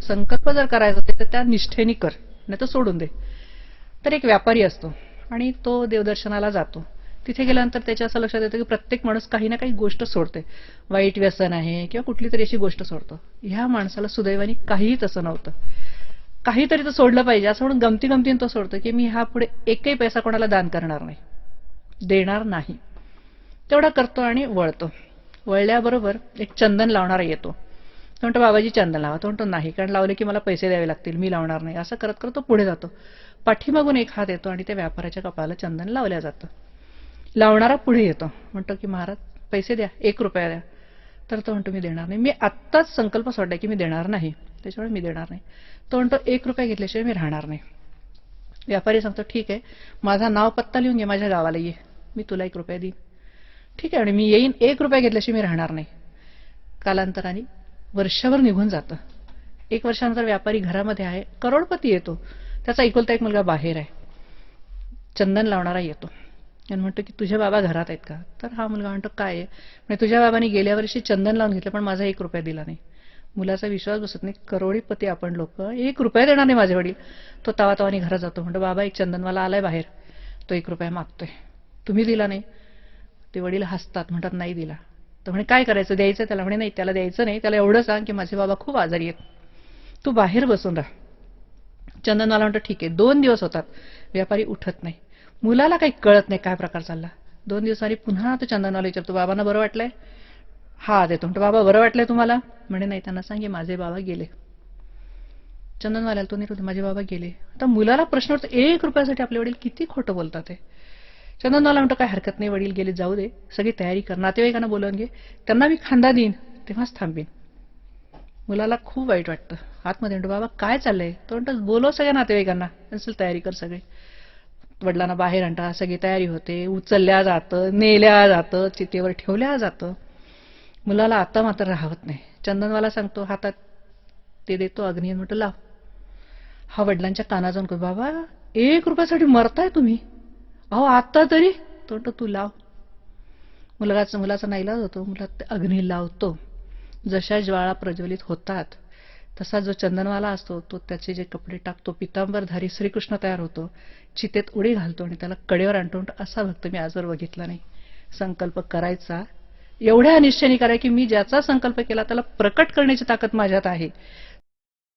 संकल्प जर करायचा असेल तर त्या निष्ठेने कर, नाही तर सोडून दे. तर एक व्यापारी असतो आणि तो देवदर्शनाला जातो. तिथे गेल्यानंतर त्याच्या असं लक्षात येतं की प्रत्येक माणूस काही ना काही गोष्ट सोडते. वाईट व्यसन आहे किंवा कुठली तरी अशी गोष्ट सोडतो. ह्या माणसाला सुदैवाने काहीही तसं नव्हतं. काहीतरी तर सोडलं पाहिजे असं म्हणून गमती गमतीने तो सोडतो की मी हा पुढे एकही पैसा कोणाला दान करणार नाही, देणार नाही. तेवढा करतो आणि वळतो. वळल्याबरोबर एक चंदन लावणारा येतो. तो म्हणतो बाबाजी चंदन लावा. तो म्हणतो नाही, कारण लावले की मला पैसे द्यावे लागतील, मी लावणार नाही. असं करत करत तो पुढे जातो. पाठीमागून एक हात येतो आणि त्या व्यापाऱ्याच्या कपाळाला चंदन लावल्या जातं. लावणारा पुढे येतो, म्हणतो की महाराज पैसे द्या, 1 रुपया द्या. तर तो म्हणतो मी देणार नाही, मी आत्ताच संकल्प सोडलाय की मी देणार नाही, त्याच्यामुळे मी देणार नाही. तो म्हणतो 1 रुपया घेतल्याशिवाय मी राहणार नाही. व्यापारी सांगतो ठीक आहे, माझा नाव पत्ता लिहून घे, माझ्या गावाला ये, मी तुला 1 रुपया देईन. ठीक आहे आणि मी येईन, 1 रुपया घेतल्याशिवाय मी राहणार नाही. कालांतराने वर्षभर निघून जातं. 1 वर्षानंतर व्यापारी घरामध्ये आहे, करोडपती येतो. त्याचा एकुलता एक मुलगा बाहेर आहे. चंदन लावणारा येतो आणि म्हणतो की तुझे बाबा घरात आहेत का? तर हा मुलगा म्हणतो काय आहे? म्हणजे तुझ्या बाबांनी गेल्या वर्षी चंदन लावून घेतलं पण माझा 1 रुपया दिला नाही. मुलाचा विश्वास बसत नाही, करोडीपती आपण लोक, 1 रुपया देणार नाही माझे वडील. तो तावातावानी घरात जातो, म्हणतो बाबा एक चंदनवाला आलाय बाहेर, तो 1 रुपया मागतोय, तुम्ही दिला नाही. ते वडील हसतात, म्हणतात नाही दिला. तर म्हणे काय करायचं, द्यायचं त्याला? म्हणे नाही, त्याला द्यायचं नाही, त्याला एवढं सांग की माझे बाबा खूप आजारी आहेत, तू बाहेर बसून राहा. चंदनवाला म्हणतो ठीक आहे. 2 दिवस होतात, व्यापारी उठत नाही. मुलाला काही कळत नाही काय प्रकार चालला. 2 दिवसांनी पुन्हा तो चंदनवाला विचारतो बाबांना बरं वाटलंय? हा देतो. म्हणतो बाबा बरं वाटलंय तुम्हाला? म्हणे नाही, त्यांना सांगे माझे बाबा गेले. चंदनवाल्याला तो निरोध, माझे बाबा गेले. आता मुलाला प्रश्न वाटतो 1 रुपयासाठी आपले वडील किती खोटं बोलतात ते. चंदनवाला म्हणतो काय हरकत नाही, वडील गेले जाऊ दे, सगळी तयारी कर, नातेवाईकांना बोलवून घे, त्यांना मी खांदा देईन तेव्हाच थांबीन. मुलाला खूप वाईट वाटतं. आतमध्ये म्हणतो बाबा काय चाललंय? तो म्हणतो बोलव सगळ्या नातेवाईकांना, त्यांची तयारी कर सगळे. वडिलांना बाहेर आणता, सगळी तयारी होते, उचलल्या जातं, नेल्या जातं, चितेवर ठेवल्या जातं. मुलाला आता मात्र राहत नाही. चंदनवाला सांगतो, हातात ते देतो अग्नी, म्हणतो लाव. हा वडिलांच्या काना जाऊन बाबा 1 रुपयासाठी मरताय तुम्ही, अहो आता तरी. तो म्हणतो तू लाव. मुलाचा नाईलाज होतो, मुला अग्नी लावतो. जशा ज्वाळा प्रज्वलित होतात तसा जो चंदनवाला असतो तो त्याचे जे कपडे टाकतो, पितांबरधारी श्रीकृष्ण तयार होतो, चितेत उडी घालतो आणि त्याला कडेवर आणतो. असा भक्त मी आजवर बघितला नाही. संकल्प करायचा, एवढ्या निश्चयाने करा की मी ज्याचा संकल्प केला त्याला प्रकट करण्याची ताकद माझ्यात आहे.